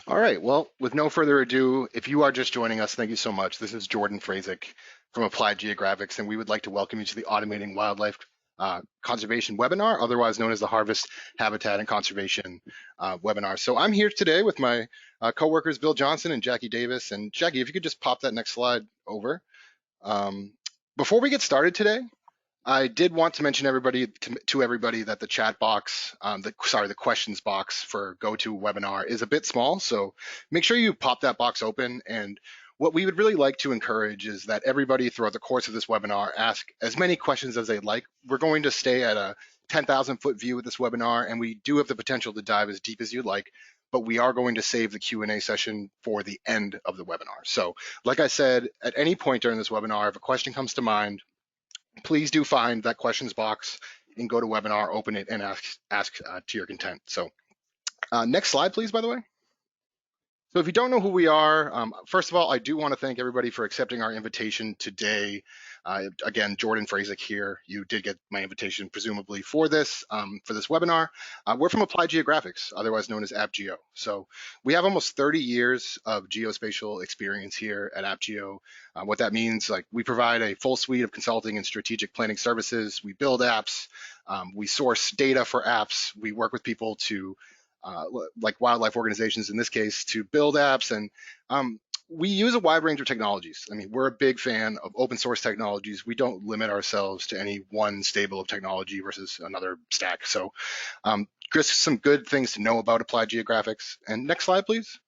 All right, well, with no further ado, if you are just joining us, thank you so much. This is Jordan Frazek from Applied Geographics, and we would like to welcome you to the Automating Wildlife Conservation webinar, otherwise known as the Harvest Habitat and Conservation webinar. So I'm here today with my co-workers, Bill Johnson and Jackie Davis. And Jackie, if you could just pop that next slide over. Before we get started today, I did want to mention to everybody that the chat box, the questions box for GoToWebinar is a bit small. So make sure you pop that box open. And what we would really like to encourage is that everybody throughout the course of this webinar ask as many questions as they'd like. We're going to stay at a 10,000 foot view with this webinar, and we do have the potential to dive as deep as you'd like, but we are going to save the Q&A session for the end of the webinar. So like I said, at any point during this webinar, if a question comes to mind, please do find that questions box and GoToWebinar, open it, and ask to your content. So next slide, please, by the way. So if you don't know who we are, first of all, I do want to thank everybody for accepting our invitation today. Again, Jordan Frazek here. You did get my invitation, presumably, for this webinar. We're from Applied Geographics, otherwise known as AppGeo. So we have almost 30 years of geospatial experience here at AppGeo. What that means, like, we provide a full suite of consulting and strategic planning services. We build apps. We source data for apps. We work with people to like wildlife organizations in this case, to build apps. And we use a wide range of technologies. I mean, we're a big fan of open source technologies. We don't limit ourselves to any one stable of technology versus another stack. So just some good things to know about Applied Geographics. And next slide, please.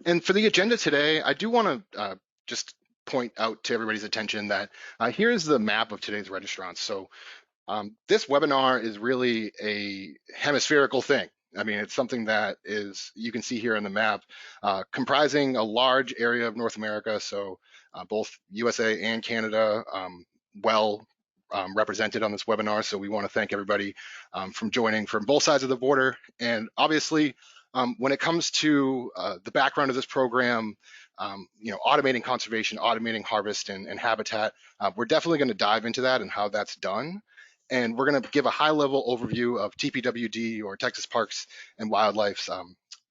And for the agenda today, I do want to just point out to everybody's attention that here's the map of today's registrants. So this webinar is really a hemispherical thing. I mean, it's something that is, you can see here on the map, comprising a large area of North America. So both USA and Canada well represented on this webinar. So we want to thank everybody from joining from both sides of the border. And obviously, when it comes to the background of this program, automating conservation, automating harvest and habitat, we're definitely going to dive into that and how that's done. And we're going to give a high-level overview of TPWD, or Texas Parks and Wildlife's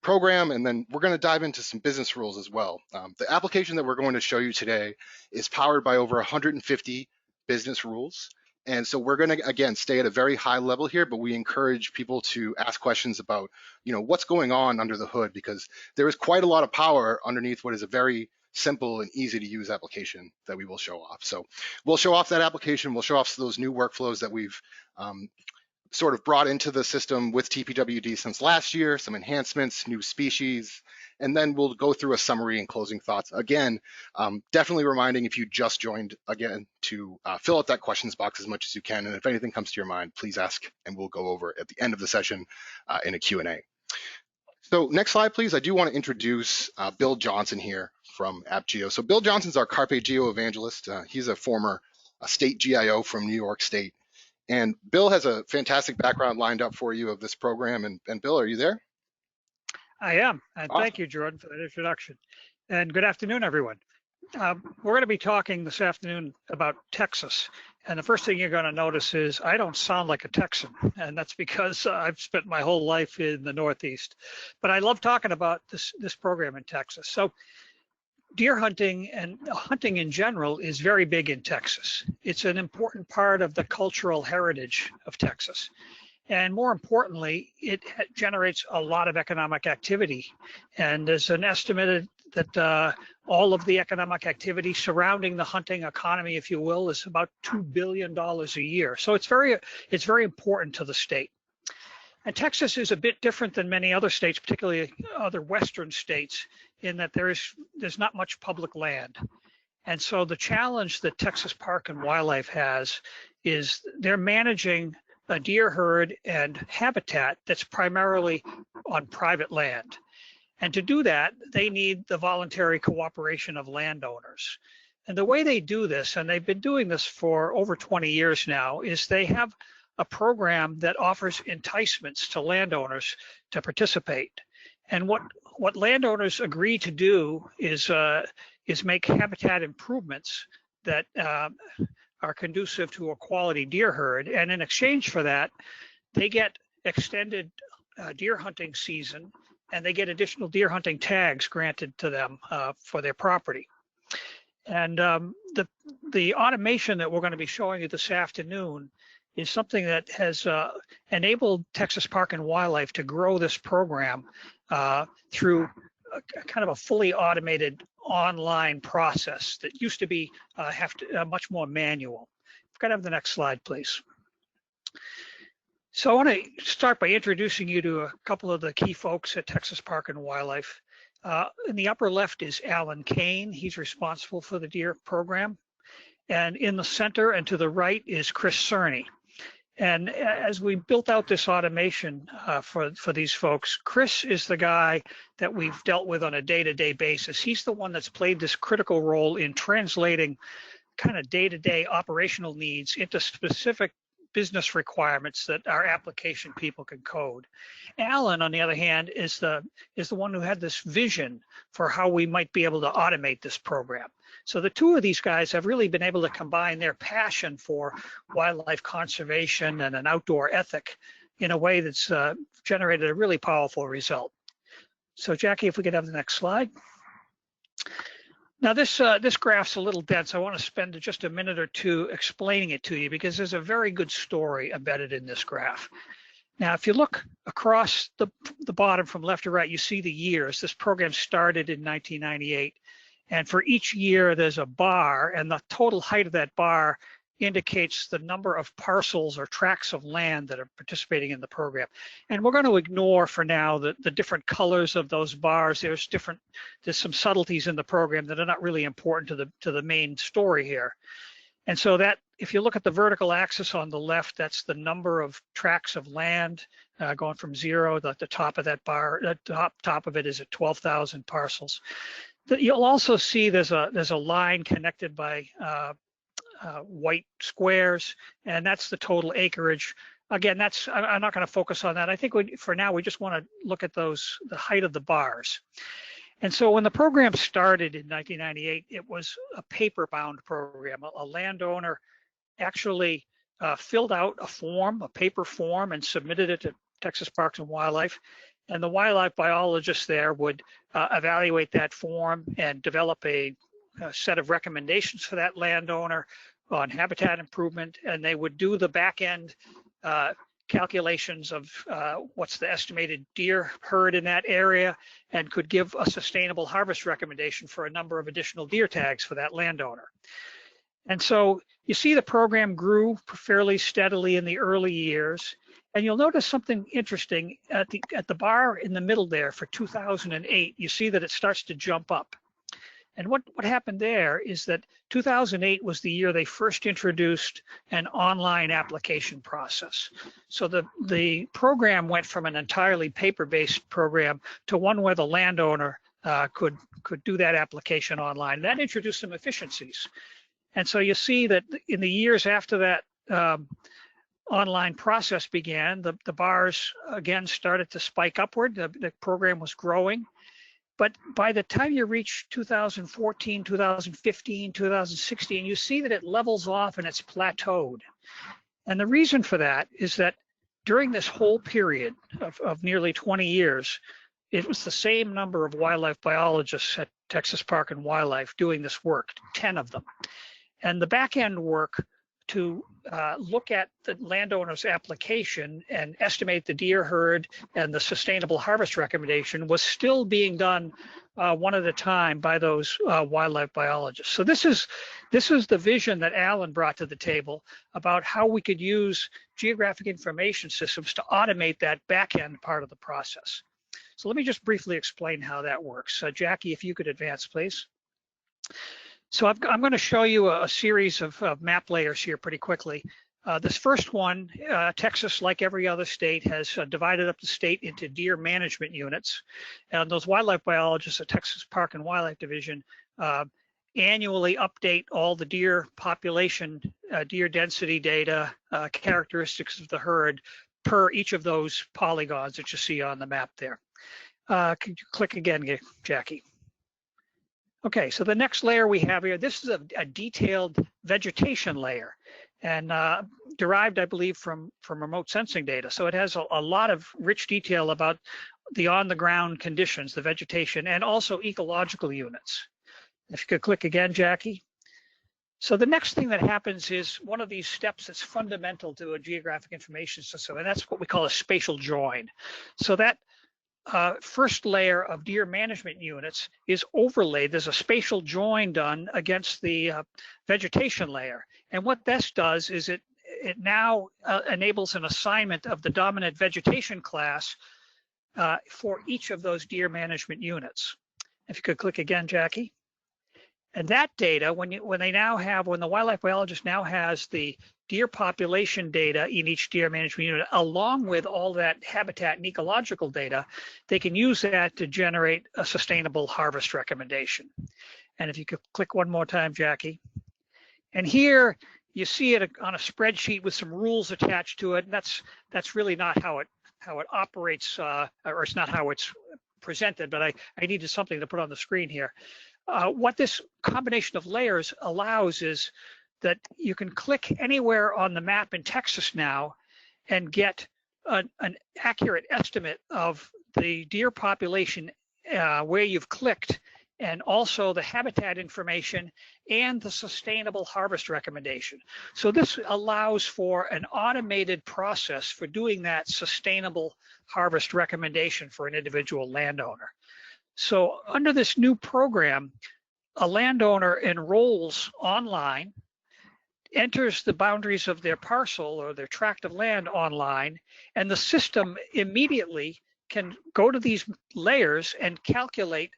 program, and then we're going to dive into some business rules as well. The application that we're going to show you today is powered by over 150 business rules. And so we're going to, again, stay at a very high level here, but we encourage people to ask questions about, what's going on under the hood, because there is quite a lot of power underneath what is a very simple and easy to use application that we will show off. So we'll show off that application. We'll show off those new workflows that we've sort of brought into the system with TPWD since last year, some enhancements, new species, and then we'll go through a summary and closing thoughts. Again, definitely reminding, if you just joined, again, to fill out that questions box as much as you can. And if anything comes to your mind, please ask, and we'll go over at the end of the session in a Q&A. So next slide, please. I do want to introduce Bill Johnson here from AppGeo. So Bill Johnson's our Carpe Geo evangelist. He's a former state GIO from New York State. And Bill has a fantastic background lined up for you of this program. And Bill, are you there? I am, and awesome. Thank you, Jordan, for that introduction. And good afternoon, everyone. We're going to be talking this afternoon about Texas. And the first thing you're going to notice is I don't sound like a Texan, and that's because I've spent my whole life in the Northeast. But I love talking about this program in Texas. So deer hunting and hunting in general is very big in Texas. It's an important part of the cultural heritage of Texas. And more importantly, it generates a lot of economic activity. And there's an estimate that all of the economic activity surrounding the hunting economy, if you will, is about $2 billion a year. So it's very important to the state. And Texas is a bit different than many other states, particularly other Western states, in that there's not much public land. And so the challenge that Texas Park and Wildlife has is they're managing a deer herd and habitat that's primarily on private land. And to do that, they need the voluntary cooperation of landowners. And the way they do this, and they've been doing this for over 20 years now, is they have a program that offers enticements to landowners to participate. And what landowners agree to do is make habitat improvements that are conducive to a quality deer herd. And in exchange for that, they get extended deer hunting season, and they get additional deer hunting tags granted to them for their property. And the automation that we're going to be showing you this afternoon is something that has enabled Texas Park and Wildlife to grow this program through kind of a fully automated online process that used to be much more manual. We've got to have the next slide, please. So I want to start by introducing you to a couple of the key folks at Texas Park and Wildlife. In the upper left is Alan Kane. He's responsible for the deer program. And in the center and to the right is Chris Cerny. And as we built out this automation for these folks, Chris is the guy that we've dealt with on a day-to-day basis. He's the one that's played this critical role in translating kind of day-to-day operational needs into specific business requirements that our application people can code. Alan, on the other hand, is the one who had this vision for how we might be able to automate this program. So the two of these guys have really been able to combine their passion for wildlife conservation and an outdoor ethic in a way that's generated a really powerful result. So Jackie, if we could have the next slide. Now this graph's a little dense. I want to spend just a minute or two explaining it to you because there's a very good story embedded in this graph. Now, if you look across the bottom from left to right, you see the years. This program started in 1998. And for each year, there's a bar, and the total height of that bar indicates the number of parcels or tracts of land that are participating in the program. And we're going to ignore for now the different colors of those bars. There's some subtleties in the program that are not really important to the main story here. And so that, if you look at the vertical axis on the left, that's the number of tracts of land going from 0. The top of that bar, the top of it is at 12,000 parcels. You'll also see there's a line connected by white squares, and that's the total acreage. Again, I'm not going to focus on that. I think for now we just want to look at the height of the bars. And so when the program started in 1998, it was a paper-bound program. A landowner actually filled out a paper form, and submitted it to Texas Parks and Wildlife. And the wildlife biologists there would evaluate that form and develop a set of recommendations for that landowner on habitat improvement, and they would do the back end calculations of what's the estimated deer herd in that area, and could give a sustainable harvest recommendation for a number of additional deer tags for that landowner. And so you see the program grew fairly steadily in the early years, and you'll notice something interesting at the bar in the middle there for 2008. You see that it starts to jump up. And what happened there is that 2008 was the year they first introduced an online application process. So the program went from an entirely paper-based program to one where the landowner could do that application online. That introduced some efficiencies. And so you see that in the years after that online process began, the bars again started to spike upward. The program was growing. But by the time you reach 2014, 2015, 2016, you see that it levels off and it's plateaued. And the reason for that is that during this whole period of nearly 20 years, it was the same number of wildlife biologists at Texas Park and Wildlife doing this work, 10 of them. And the back end work to look at the landowner's application and estimate the deer herd and the sustainable harvest recommendation was still being done one at a time by those wildlife biologists. So this is the vision that Alan brought to the table about how we could use geographic information systems to automate that back end part of the process. So let me just briefly explain how that works. Jackie, if you could advance, please. So I'm going to show you a series of map layers here pretty quickly. This first one, Texas, like every other state, has divided up the state into deer management units. And those wildlife biologists at Texas Park and Wildlife Division annually update all the deer population, deer density data, characteristics of the herd per each of those polygons that you see on the map there. Could you click again, Jackie? Okay, so the next layer we have here, this is a detailed vegetation layer. and derived, I believe, from remote sensing data. So it has a lot of rich detail about the on-the-ground conditions, the vegetation, and also ecological units. If you could click again, Jackie. So the next thing that happens is one of these steps that's fundamental to a geographic information system, and that's what we call a spatial join. So that first layer of deer management units is overlaid. There's a spatial join done against the vegetation layer. And what this does is it now enables an assignment of the dominant vegetation class for each of those deer management units. If you could click again, Jackie. And that data, when the wildlife biologist now has the deer population data in each deer management unit, along with all that habitat and ecological data, they can use that to generate a sustainable harvest recommendation. And if you could click one more time, Jackie. And here you see it on a spreadsheet with some rules attached to it. And that's really not how it operates, or it's not how it's presented, but I needed something to put on the screen here. What this combination of layers allows is that you can click anywhere on the map in Texas now and get an accurate estimate of the deer population where you've clicked, and also the habitat information and the sustainable harvest recommendation. So this allows for an automated process for doing that sustainable harvest recommendation for an individual landowner. So under this new program, a landowner enrolls online, enters the boundaries of their parcel or their tract of land online, and the system immediately can go to these layers and calculate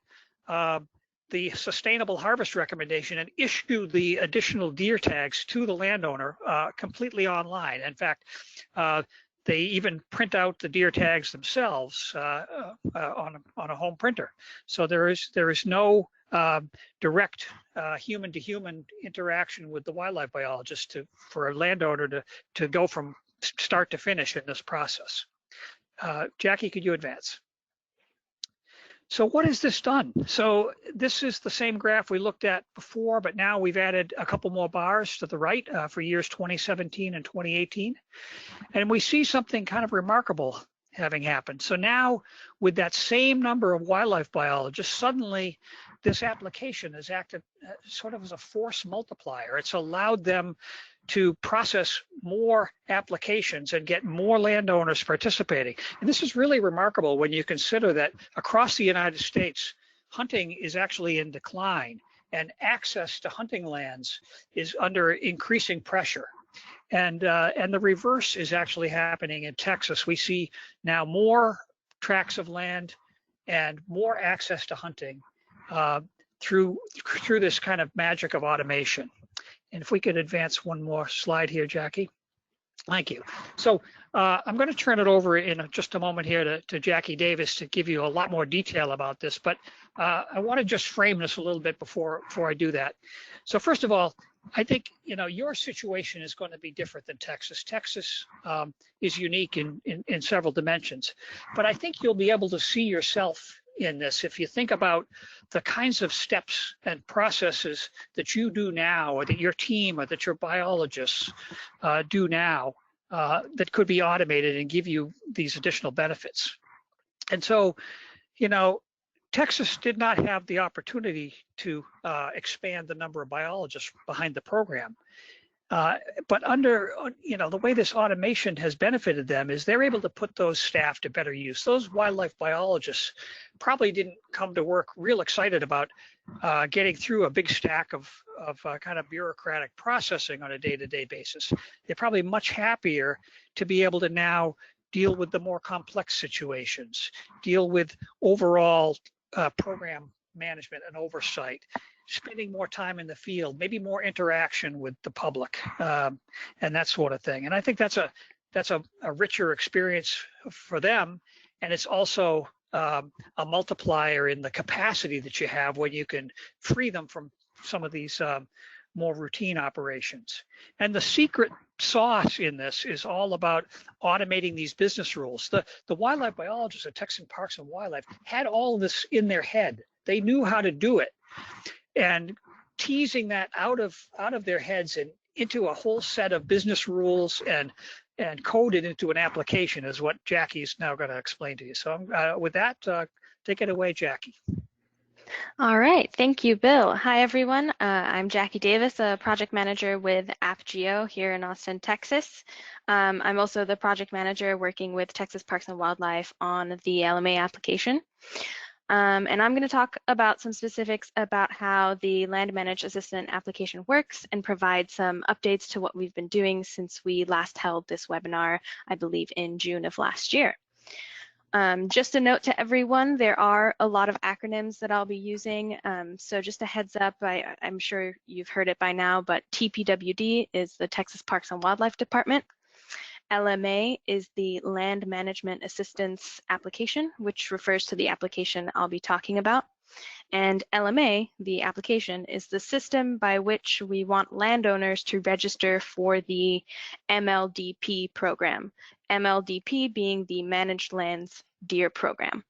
the sustainable harvest recommendation and issue the additional deer tags to the landowner completely online. In fact, they even print out the deer tags themselves on a home printer. So there is no direct human-to-human interaction with the wildlife biologist for a landowner to go from start to finish in this process. Jackie, could you advance? So what has this done? So this is the same graph we looked at before, but now we've added a couple more bars to the right for years 2017 and 2018. And we see something kind of remarkable having happened. So now with that same number of wildlife biologists, suddenly this application has acted sort of as a force multiplier. It's allowed them to process more applications and get more landowners participating. And this is really remarkable when you consider that across the United States, hunting is actually in decline, and access to hunting lands is under increasing pressure. And the reverse is actually happening in Texas. We see now more tracts of land and more access to hunting through this kind of magic of automation. And if we could advance one more slide here, Jackie. Thank you. So I'm going to turn it over in just a moment here to Jackie Davis to give you a lot more detail about this, but I want to just frame this a little bit before I do that. So first of all, I think your situation is going to be different than Texas. Texas is unique in several dimensions, but I think you'll be able to see yourself in this if you think about the kinds of steps and processes that you do now, or that your team or that your biologists do now that could be automated and give you these additional benefits. And so, Texas did not have the opportunity to expand the number of biologists behind the program. But under, the way this automation has benefited them is they're able to put those staff to better use. Those wildlife biologists probably didn't come to work real excited about getting through a big stack of kind of bureaucratic processing on a day-to-day basis. They're probably much happier to be able to now deal with the more complex situations, deal with overall program management and oversight, spending more time in the field, maybe more interaction with the public, and that sort of thing. And I think that's a richer experience for them, and it's also a multiplier in the capacity that you have when you can free them from some of these more routine operations. And the secret sauce in this is all about automating these business rules. The wildlife biologists at Texas Parks and Wildlife had all of this in their head. They knew how to do it. And teasing that out of their heads and into a whole set of business rules and code it into an application is what Jackie's now going to explain to you. So with that, take it away, Jackie. All right, thank you, Bill. Hi, everyone. I'm Jackie Davis, a project manager with AppGeo here in Austin, Texas. I'm also the project manager working with Texas Parks and Wildlife on the LMA application. And I'm going to talk about some specifics about how the Land Managed Assistant application works and provide some updates to what we've been doing since we last held this webinar, I believe in June of last year. Just a note to everyone, there are a lot of acronyms that I'll be using. So just a heads up, I'm sure you've heard it by now, but TPWD is the Texas Parks and Wildlife Department. LMA is the Land Management Assistance application, which refers to the application I'll be talking about. And LMA, the application, is the system by which we want landowners to register for the MLDP program, MLDP being the Managed Lands Deer Program.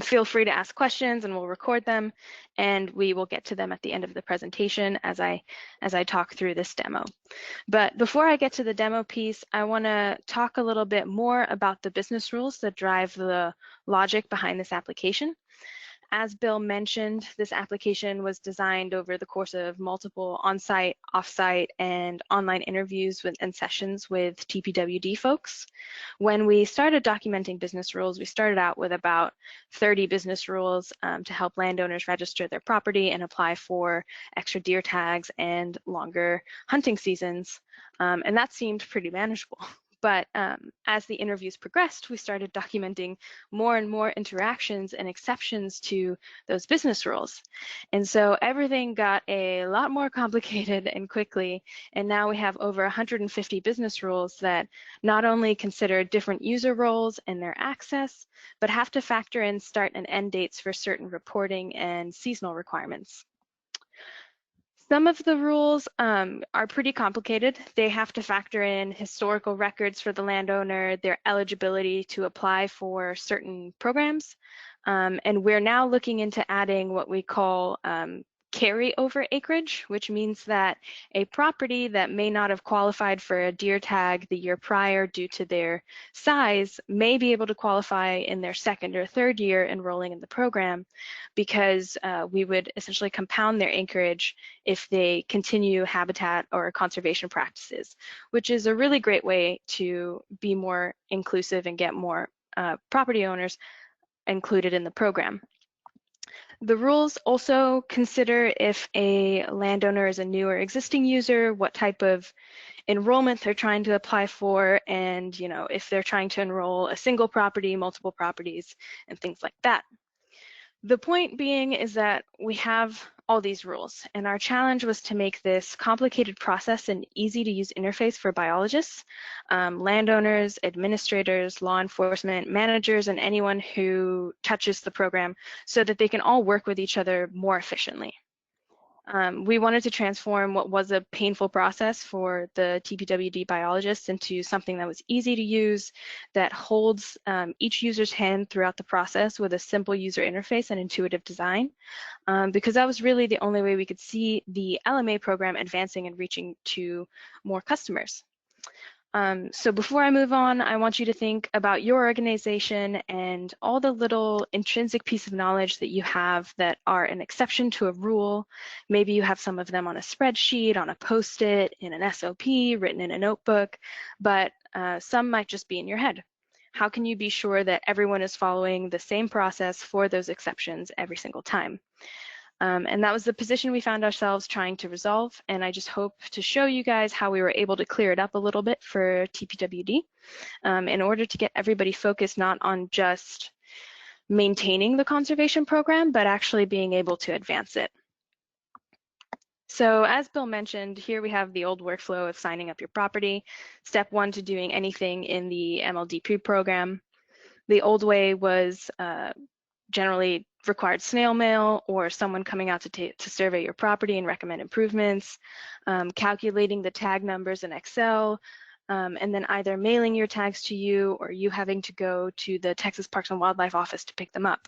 Feel free to ask questions and we'll record them, and we will get to them at the end of the presentation as I talk through this demo. But before I get to the demo piece, I want to talk a little bit more about the business rules that drive the logic behind this application. As Bill mentioned, this application was designed over the course of multiple on-site, off-site, and online interviews and sessions with TPWD folks. When we started documenting business rules, we started out with about 30 business rules to help landowners register their property and apply for extra deer tags and longer hunting seasons, and that seemed pretty manageable. But as the interviews progressed, we started documenting more and more interactions and exceptions to those business rules. And so everything got a lot more complicated and quickly. And now we have over 150 business rules that not only consider different user roles and their access, but have to factor in start and end dates for certain reporting and seasonal requirements. Some of the rules are pretty complicated. They have to factor in historical records for the landowner, their eligibility to apply for certain programs. And we're now looking into adding what we call carryover acreage, which means that a property that may not have qualified for a deer tag the year prior due to their size may be able to qualify in their second or third year enrolling in the program, because we would essentially compound their acreage if they continue habitat or conservation practices, which is a really great way to be more inclusive and get more property owners included in the program. The rules also consider if a landowner is a new or existing user, what type of enrollment they're trying to apply for, and if they're trying to enroll a single property, multiple properties, and things like that. The point being is that we have all these rules, and our challenge was to make this complicated process an easy to use interface for biologists, landowners, administrators, law enforcement, managers, and anyone who touches the program so that they can all work with each other more efficiently. We wanted to transform what was a painful process for the TPWD biologists into something that was easy to use, that holds each user's hand throughout the process with a simple user interface and intuitive design, because that was really the only way we could see the LMA program advancing and reaching to more customers. So before I move on, I want you to think about your organization and all the little intrinsic piece of knowledge that you have that are an exception to a rule. Maybe you have some of them on a spreadsheet, on a Post-it, in an SOP, written in a notebook, but some might just be in your head. How can you be sure that everyone is following the same process for those exceptions every single time? And that was the position we found ourselves trying to resolve, and I just hope to show you guys how we were able to clear it up a little bit for TPWD in order to get everybody focused not on just maintaining the conservation program, but actually being able to advance it. So as Bill mentioned, here we have the old workflow of signing up your property. Step one to doing anything in the MLDP program. The old way was generally required snail mail or someone coming out to survey your property and recommend improvements, calculating the tag numbers in Excel, and then either mailing your tags to you or you having to go to the Texas Parks and Wildlife office to pick them up.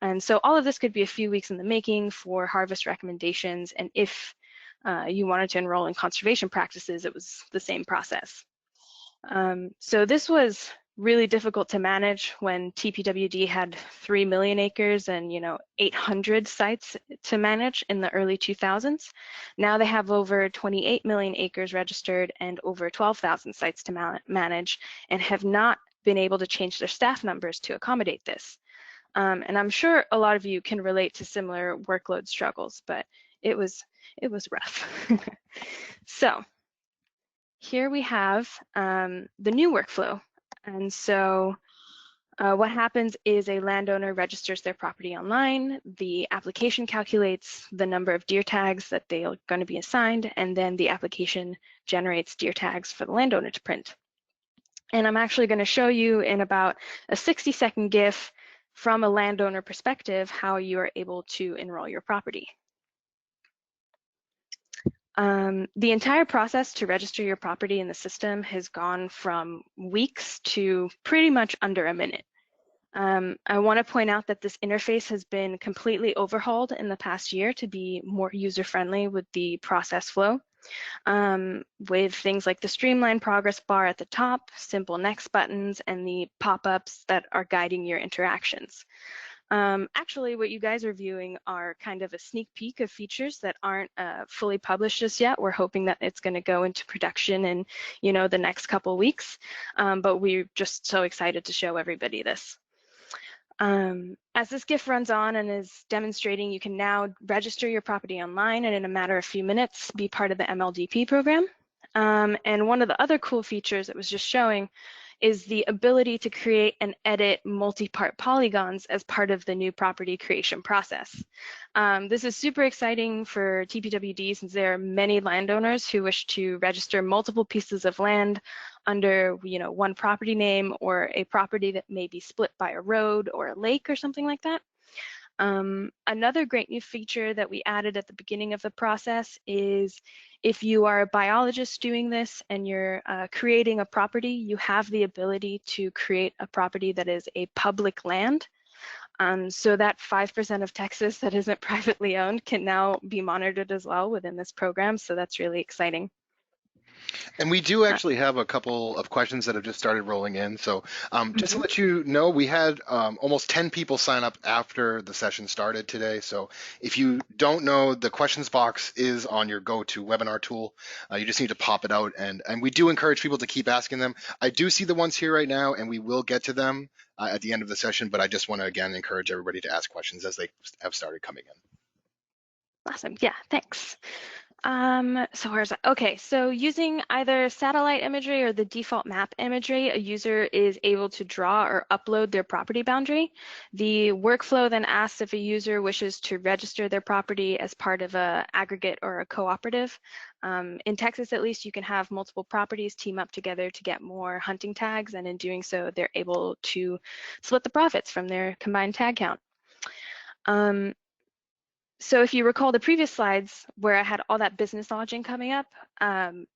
And so all of this could be a few weeks in the making for harvest recommendations, and if you wanted to enroll in conservation practices, it was the same process. So this was really difficult to manage when TPWD had 3 million acres and 800 sites to manage in the early 2000s. Now they have over 28 million acres registered and over 12,000 sites to manage, and have not been able to change their staff numbers to accommodate this. And I'm sure a lot of you can relate to similar workload struggles, but it was rough. So here we have the new workflow. And so what happens is a landowner registers their property online, the application calculates the number of deer tags that they are going to be assigned, and then the application generates deer tags for the landowner to print. And I'm actually going to show you in about a 60-second GIF from a landowner perspective how you are able to enroll your property. The entire process to register your property in the system has gone from weeks to pretty much under a minute. I want to point out that this interface has been completely overhauled in the past year to be more user-friendly with the process flow, with things like the streamlined progress bar at the top, simple next buttons, and the pop-ups that are guiding your interactions. Actually, what you guys are viewing are kind of a sneak peek of features that aren't fully published just yet. We're hoping that it's going to go into production in, the next couple weeks, but we're just so excited to show everybody this. As this GIF runs on and is demonstrating, you can now register your property online and in a matter of a few minutes be part of the MLDP program. And one of the other cool features it was just showing is the ability to create and edit multi-part polygons as part of the new property creation process. This is super exciting for TPWD since there are many landowners who wish to register multiple pieces of land under one property name, or a property that may be split by a road or a lake or something like that. Another great new feature that we added at the beginning of the process is if you are a biologist doing this and you're creating a property, you have the ability to create a property that is a public land. So that 5% of Texas that isn't privately owned can now be monitored as well within this program. So that's really exciting. And we do actually have a couple of questions that have just started rolling in. So just to let you know, we had almost 10 people sign up after the session started today. So if you don't know, the questions box is on your GoToWebinar tool. You just need to pop it out. And we do encourage people to keep asking them. I do see the ones here right now, and we will get to them at the end of the session. But I just want to, again, encourage everybody to ask questions as they have started coming in. Awesome. Yeah, thanks. So where's that? Okay, so using either satellite imagery or the default map imagery, a user is able to draw or upload their property boundary. The workflow then asks if a user wishes to register their property as part of an aggregate or a cooperative. In Texas, at least, you can have multiple properties team up together to get more hunting tags, and in doing so, they're able to split the profits from their combined tag count. So if you recall the previous slides where I had all that business lodging coming up,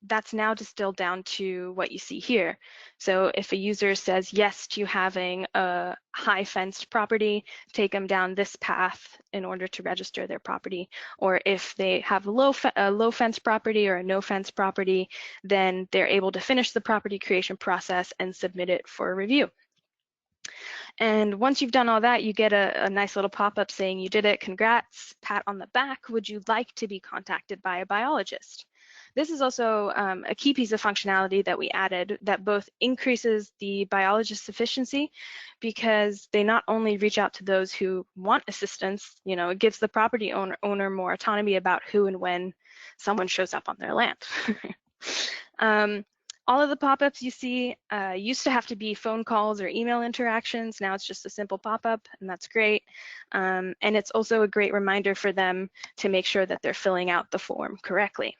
that's now distilled down to what you see here. So if a user says yes to having a high fenced property, take them down this path in order to register their property. Or if they have a low fence property or a no fence property, then they're able to finish the property creation process and submit it for review. And once you've done all that, you get a nice little pop-up saying you did it, congrats, pat on the back, would you like to be contacted by a biologist? This is also a key piece of functionality that we added that both increases the biologist's efficiency because they not only reach out to those who want assistance, it gives the property owner more autonomy about who and when someone shows up on their land. All of the pop-ups you see used to have to be phone calls or email interactions. Now it's just a simple pop-up, and that's great. And it's also a great reminder for them to make sure that they're filling out the form correctly.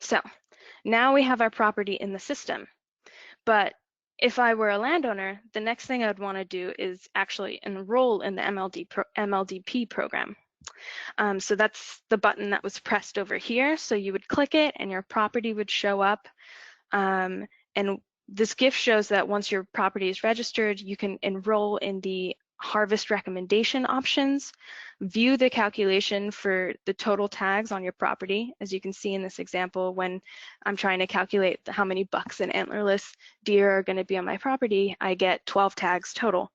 So now we have our property in the system. But if I were a landowner, the next thing I'd want to do is actually enroll in the MLDP program. So that's the button that was pressed over here. So you would click it and your property would show up. And this GIF shows that once your property is registered, you can enroll in the harvest recommendation options, view the calculation for the total tags on your property. As you can see in this example, when I'm trying to calculate how many bucks and antlerless deer are going to be on my property, I get 12 tags total.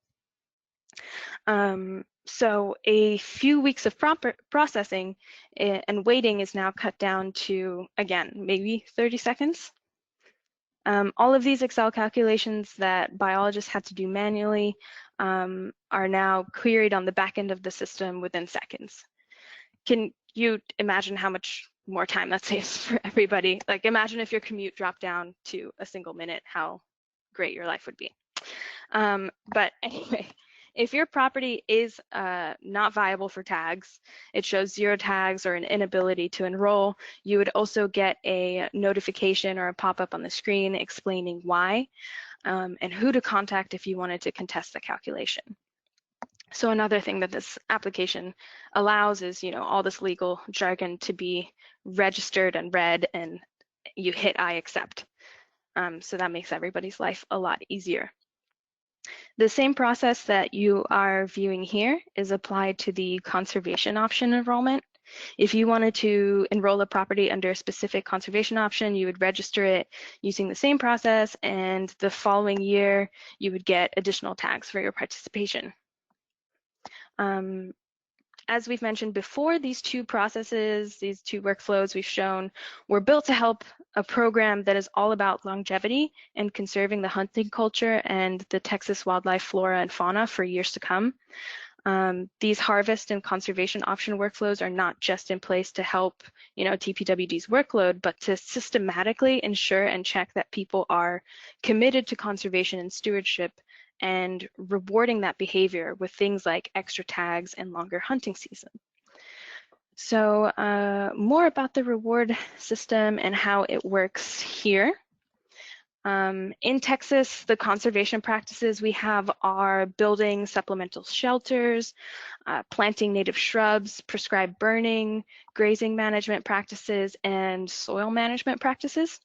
So a few weeks of processing and waiting is now cut down to, again, maybe 30 seconds. All of these Excel calculations that biologists had to do manually are now queried on the back end of the system within seconds. Can you imagine how much more time that saves for everybody? Like, imagine if your commute dropped down to a single minute, how great your life would be. But anyway, if your property is not viable for tags, it shows 0 tags or an inability to enroll, you would also get a notification or a pop-up on the screen explaining why and who to contact if you wanted to contest the calculation. So another thing that this application allows is, all this legal jargon to be registered and read, and you hit I accept. So that makes everybody's life a lot easier. The same process that you are viewing here is applied to the conservation option enrollment. If you wanted to enroll a property under a specific conservation option, you would register it using the same process, and the following year, you would get additional tags for your participation. As we've mentioned before, these two processes, these two workflows we've shown, were built to help a program that is all about longevity and conserving the hunting culture and the Texas wildlife flora and fauna for years to come. These harvest and conservation option workflows are not just in place to help, TPWD's workload, but to systematically ensure and check that people are committed to conservation and stewardship, and rewarding that behavior with things like extra tags and longer hunting season. So more about the reward system and how it works here. In Texas, the conservation practices we have are building supplemental shelters, planting native shrubs, prescribed burning, grazing management practices, and soil management practices.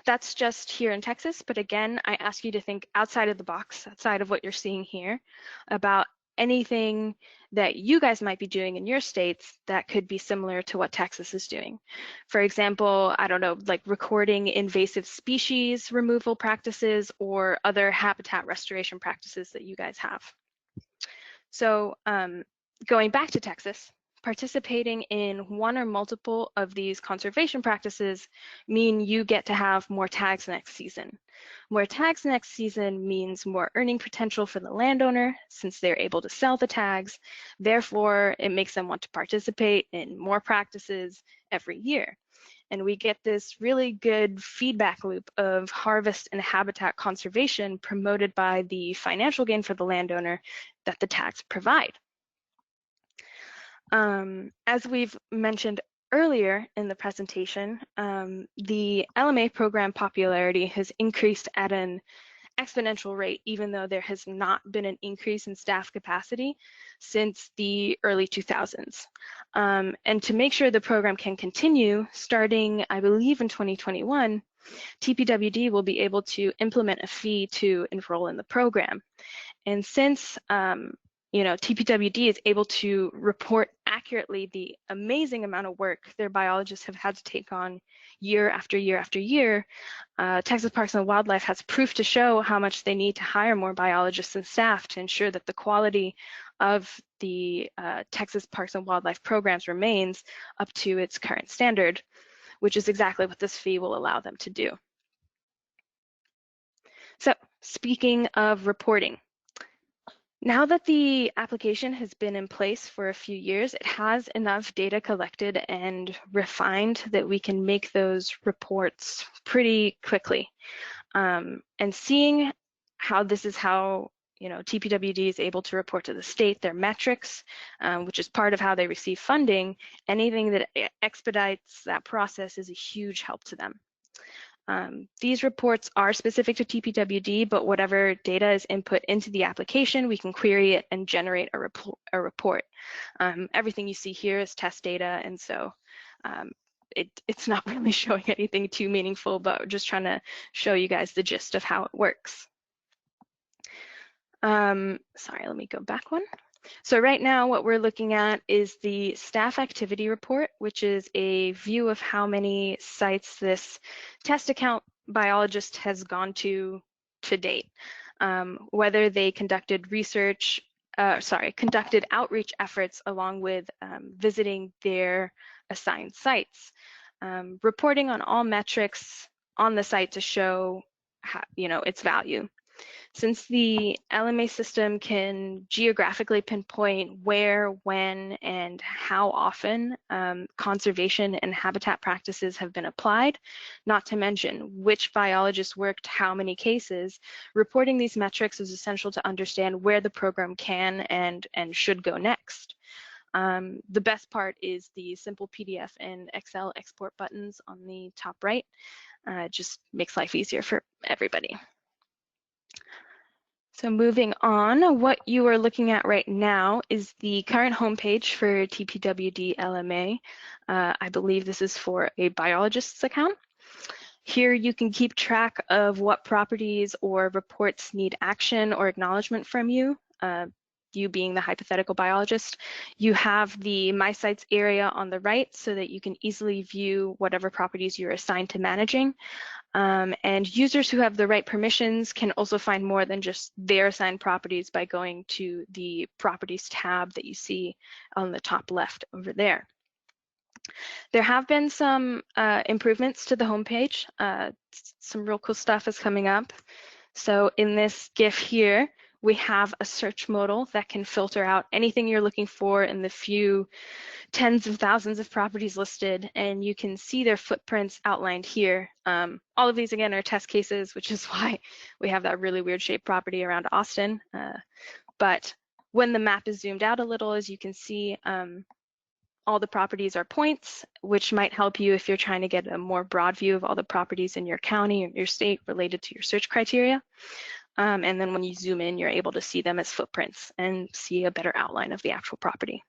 That's just here in Texas, but again, I ask you to think outside of the box, outside of what you're seeing here, about anything that you guys might be doing in your states that could be similar to what Texas is doing. For example, I don't know, like recording invasive species removal practices or other habitat restoration practices that you guys have. So going back to Texas, participating in one or multiple of these conservation practices mean you get to have more tags next season. More tags next season means more earning potential for the landowner since they're able to sell the tags. Therefore, it makes them want to participate in more practices every year. And we get this really good feedback loop of harvest and habitat conservation promoted by the financial gain for the landowner that the tags provide. As we've mentioned earlier in the presentation, the LMA program popularity has increased at an exponential rate, even though there has not been an increase in staff capacity since the early 2000s. And to make sure the program can continue, starting, I believe, in 2021, TPWD will be able to implement a fee to enroll in the program. And since TPWD is able to report accurately the amazing amount of work their biologists have had to take on year after year after year, Texas Parks and Wildlife has proof to show how much they need to hire more biologists and staff to ensure that the quality of the Texas Parks and Wildlife programs remains up to its current standard, which is exactly what this fee will allow them to do. So, speaking of reporting, now that the application has been in place for a few years, it has enough data collected and refined that we can make those reports pretty quickly. And seeing how this is how TPWD is able to report to the state their metrics, which is part of how they receive funding, anything that expedites that process is a huge help to them. These reports are specific to TPWD, but whatever data is input into the application, we can query it and generate a report. Everything you see here is test data, and so it's not really showing anything too meaningful, but just trying to show you guys the gist of how it works. Sorry, let me go back one. So right now what we're looking at is the staff activity report, which is a view of how many sites this test account biologist has gone to date, whether they conducted conducted outreach efforts along with visiting their assigned sites, reporting on all metrics on the site to show its value. Since the LMA system can geographically pinpoint where, when, and how often conservation and habitat practices have been applied, not to mention which biologists worked how many cases, reporting these metrics is essential to understand where the program can and should go next. The best part is the simple PDF and Excel export buttons on the top right. Just makes life easier for everybody. So moving on, what you are looking at right now is the current homepage for TPWD LMA. I believe this is for a biologist's account. Here you can keep track of what properties or reports need action or acknowledgement from you, you being the hypothetical biologist. You have the My Sites area on the right so that you can easily view whatever properties you're assigned to managing. And users who have the right permissions can also find more than just their assigned properties by going to the Properties tab that you see on the top left over there. There have been some improvements to the homepage. Some real cool stuff is coming up. So in this GIF here, we have a search modal that can filter out anything you're looking for in the few tens of thousands of properties listed, and you can see their footprints outlined here. All of these, again, are test cases, which is why we have that really weird shaped property around Austin. But when the map is zoomed out a little, as you can see, all the properties are points, which might help you if you're trying to get a more broad view of all the properties in your county or your state related to your search criteria. And then when you zoom in, you're able to see them as footprints and see a better outline of the actual property.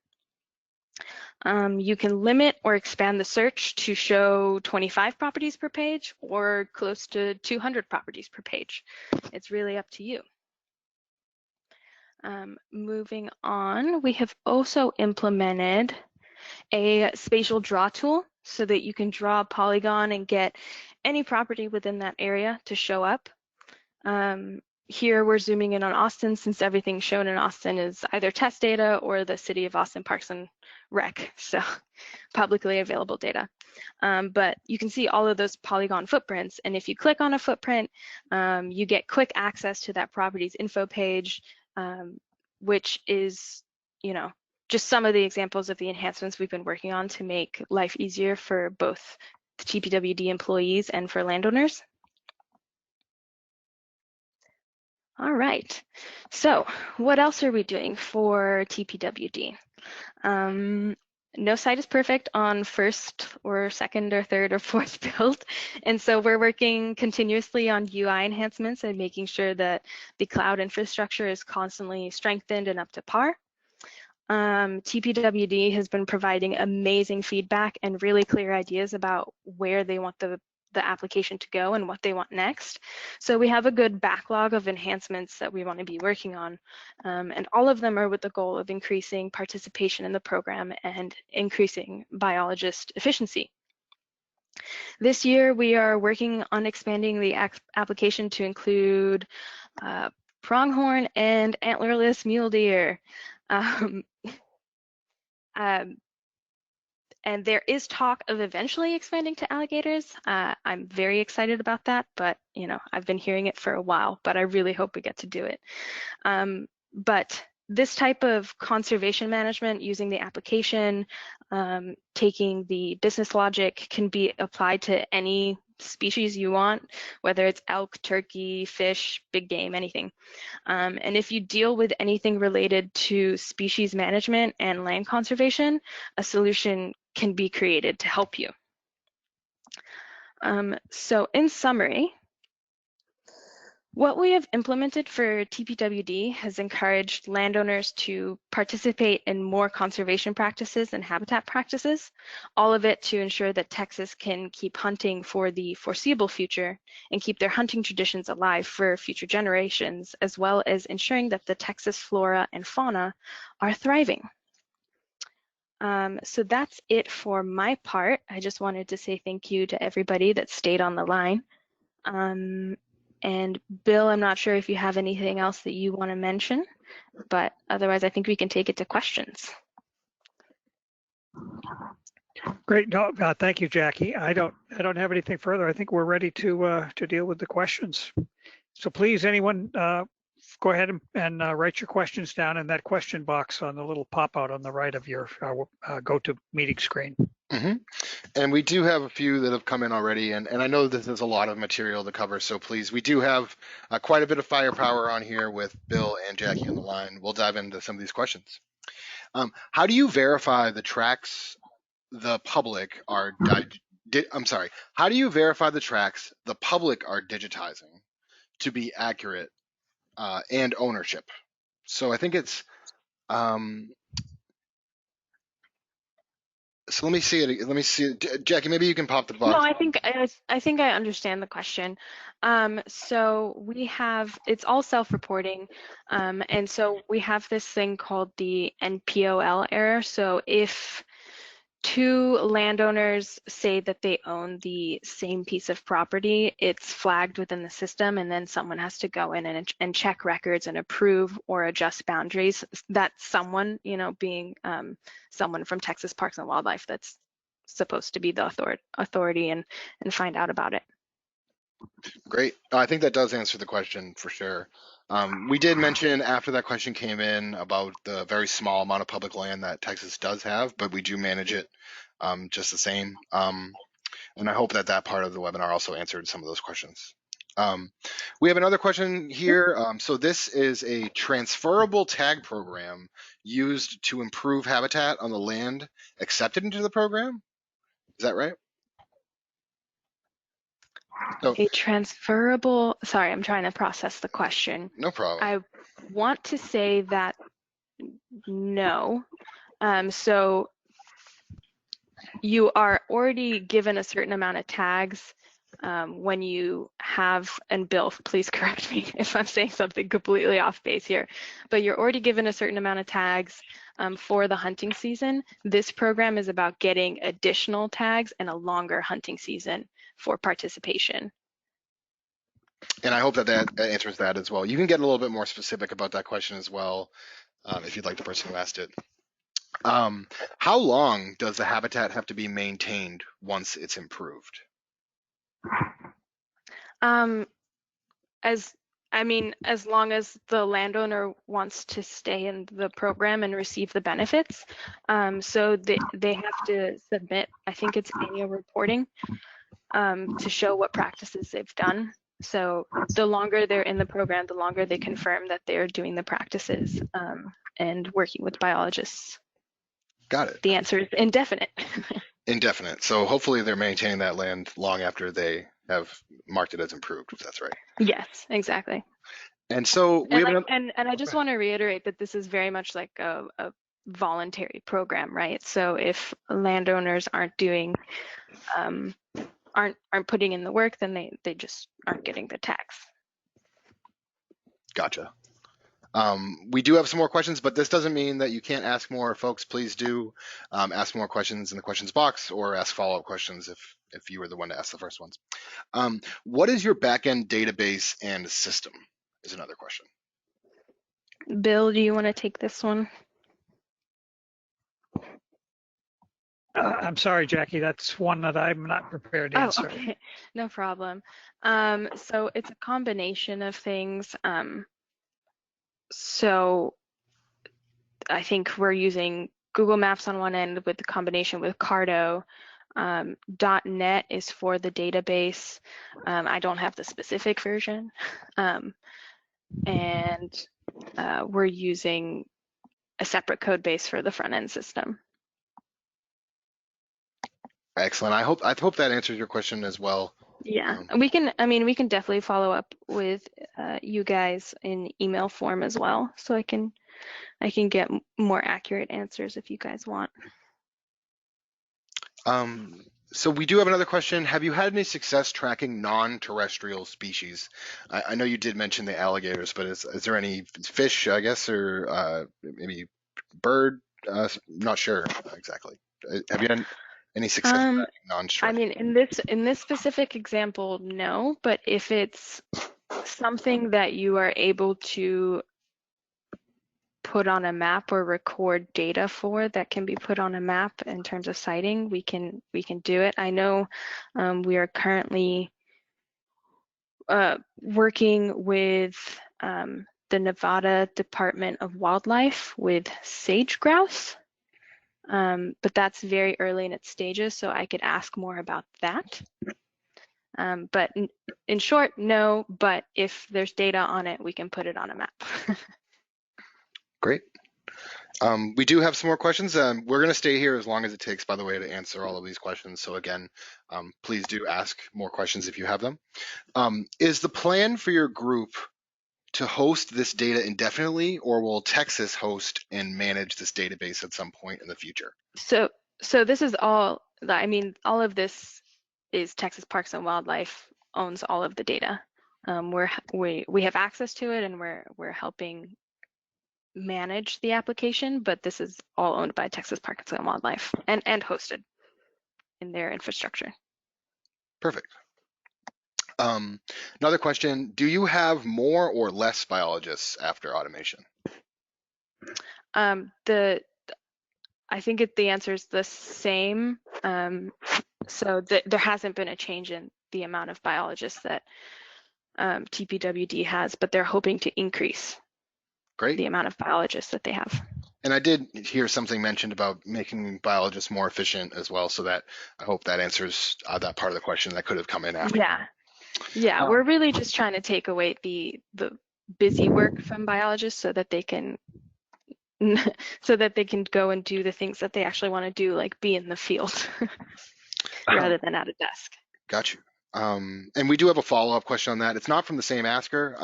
You can limit or expand the search to show 25 properties per page or close to 200 properties per page. It's really up to you. Moving on, we have also implemented a spatial draw tool so that you can draw a polygon and get any property within that area to show up. Here we're zooming in on Austin since everything shown in Austin is either test data or the City of Austin Parks and Rec, so publicly available data. But you can see all of those polygon footprints, and if you click on a footprint, you get quick access to that property's info page, which is, just some of the examples of the enhancements we've been working on to make life easier for both the TPWD employees and for landowners. All right, so what else are we doing for TPWD? No site is perfect on first or second or third or fourth build. And so we're working continuously on UI enhancements and making sure that the cloud infrastructure is constantly strengthened and up to par. TPWD has been providing amazing feedback and really clear ideas about where they want the application to go and what they want next. So we have a good backlog of enhancements that we want to be working on. And all of them are with the goal of increasing participation in the program and increasing biologist efficiency. This year, we are working on expanding the application to include pronghorn and antlerless mule deer. And there is talk of eventually expanding to alligators. I'm very excited about that, but I've been hearing it for a while, but I really hope we get to do it. But this type of conservation management using the application, taking the business logic, can be applied to any species you want, whether it's elk, turkey, fish, big game, anything. And if you deal with anything related to species management and land conservation, a solution can be created to help you. So in summary, What we have implemented for TPWD has encouraged landowners to participate in more conservation practices and habitat practices, all of it to ensure that Texas can keep hunting for the foreseeable future and keep their hunting traditions alive for future generations, as well as ensuring that the Texas flora and fauna are thriving. So that's it for my part. I just wanted to say thank you to everybody that stayed on the line. And Bill, I'm not sure if you have anything else that you want to mention, but otherwise I think we can take it to questions. Great. No, thank you, Jackie. I don't have anything further. I think we're ready to deal with the questions. So please, anyone, go ahead and write your questions down in that question box on the little pop-out on the right of your GoToMeeting screen. Mm-hmm. And we do have a few that have come in already, and I know that there's a lot of material to cover, so please, we do have quite a bit of firepower on here with Bill and Jackie on the line. We'll dive into some of these questions. How do you verify the tracks the public are how do you verify the tracks the public are digitizing to be accurate and ownership? So I think it's so let me see it. Let me see it. Jackie, maybe you can pop the box. No, I think I understand the question. So we have, it's all self-reporting. And so we have this thing called the NPOL error. So if two landowners say that they own the same piece of property, it's flagged within the system, and then someone has to go in and check records and approve or adjust boundaries. That someone, you know, being someone from Texas Parks and Wildlife that's supposed to be the authority and find out about it. Great. I think that does answer the question for sure. We did mention after that question came in about the very small amount of public land that Texas does have, but we do manage it just the same. And I hope that that part of the webinar also answered some of those questions. We have another question here. So this is a transferable tag program used to improve habitat on the land accepted into the program. Is that right? So, a transferable, sorry, I'm trying to process the question. No problem. I want to say that no. So you are already given a certain amount of tags when you have, and Bill, please correct me if I'm saying something completely off base here, but you're already given a certain amount of tags for the hunting season. This program is about getting additional tags and a longer hunting season for participation. And I hope that that answers that as well. You can get a little bit more specific about that question as well, if you'd like the person who asked it. How long does the habitat have to be maintained once it's improved? As long as the landowner wants to stay in the program and receive the benefits. So they have to submit, I think it's annual reporting, to show what practices they've done. So the longer they're in the program, the longer they confirm that they're doing the practices and working with biologists. Got it. The answer is indefinite. Indefinite. So hopefully they're maintaining that land long after they have marked it as improved, if that's right. Yes, exactly. And so we and I just want to reiterate that this is very much like a voluntary program, right? So if landowners aren't doing aren't putting in the work, then they just aren't getting the tax. Gotcha. We do have some more questions, but this doesn't mean that you can't ask more. Folks, please do ask more questions in the questions box or ask follow-up questions if you were the one to ask the first ones. What is your backend database and system is another question. Bill, do you want to take this one? I'm sorry, Jackie, that's one that I'm not prepared to answer. Okay, no problem. So it's a combination of things. So I think we're using Google Maps on one end with the combination with Cardo. .NET is for the database. I don't have the specific version. And we're using a separate code base for the front end system. Excellent. I hope that answers your question as well. Yeah, we can, I mean, we can definitely follow up with you guys in email form as well. So I can get more accurate answers if you guys want. So we do have another question. Have you had any success tracking non-terrestrial species? I know you did mention the alligators, but is there any fish, I guess, or maybe bird? Not sure exactly. Have you had any success tracking I non-terrestrial? mean, in this specific example, no, but if it's something that you are able to put on a map or record data for that can be put on a map in terms of siting, we can do it. I know we are currently working with the Nevada Department of Wildlife with sage grouse, but that's very early in its stages, so I could ask more about that. But in short, no, but if there's data on it, we can put it on a map. Great. We do have some more questions. We're going to stay here as long as it takes, by the way, to answer all of these questions. So again, please do ask more questions if you have them. Is the plan for your group to host this data indefinitely, or will Texas host and manage this database at some point in the future? So this is all, I mean, all of this is Texas Parks and Wildlife owns all of the data. We have access to it, and we're helping manage the application, but this is all owned by Texas Parks and Wildlife and hosted in their infrastructure. Perfect. Another question, do you have more or less biologists after automation? I think the answer is the same. So there hasn't been a change in the amount of biologists that TPWD has, but they're hoping to increase the amount of biologists that they have. And I did hear something mentioned about making biologists more efficient as well, so that I hope that answers that part of the question that could have come in after. Yeah, we're really just trying to take away the busy work from biologists so that they can go and do the things that they actually want to do, like be in the field rather than at a desk. Got you. And we do have a follow-up question on that. It's not from the same asker,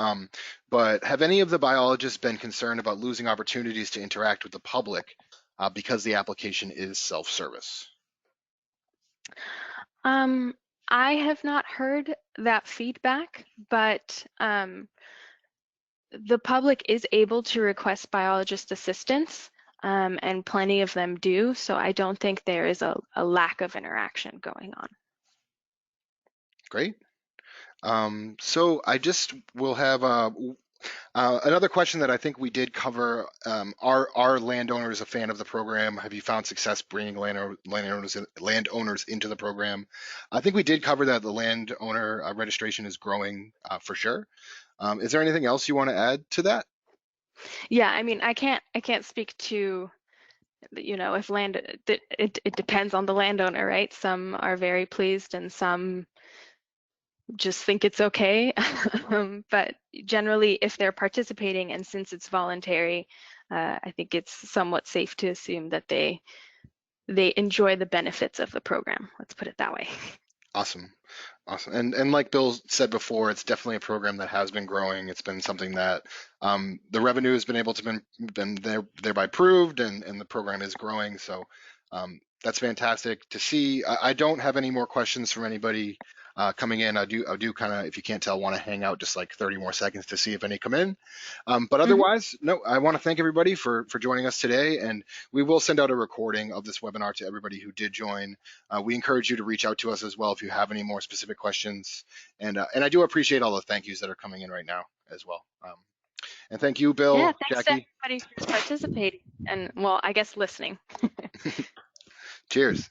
but have any of the biologists been concerned about losing opportunities to interact with the public because the application is self-service? I have not heard that feedback, but the public is able to request biologist assistance, and plenty of them do, so I don't think there is a lack of interaction going on. Great. So I just will have another question that I think we did cover. Are landowners a fan of the program? Have you found success bringing landowners into the program? I think we did cover that the landowner registration is growing for sure. Is there anything else you want to add to that? Yeah, I mean, I can't speak to, you know, if it depends on the landowner, right? Some are very pleased and some just think it's okay. But generally, if they're participating, and since it's voluntary, I think it's somewhat safe to assume that they enjoy the benefits of the program. Let's put it that way. Awesome. And like Bill said before, it's definitely a program that has been growing. It's been something that the revenue has been able to been thereby proved, and the program is growing. So that's fantastic to see. I don't have any more questions from anybody coming in. I do kind of, if you can't tell, want to hang out just like 30 more seconds to see if any come in. But otherwise, no, I want to thank everybody for joining us today, and we will send out a recording of this webinar to everybody who did join. We encourage you to reach out to us as well if you have any more specific questions. And I do appreciate all the thank yous that are coming in right now as well. And thank you, Bill, yeah, thanks Jackie. to everybody for participating and, well, I guess listening. Cheers.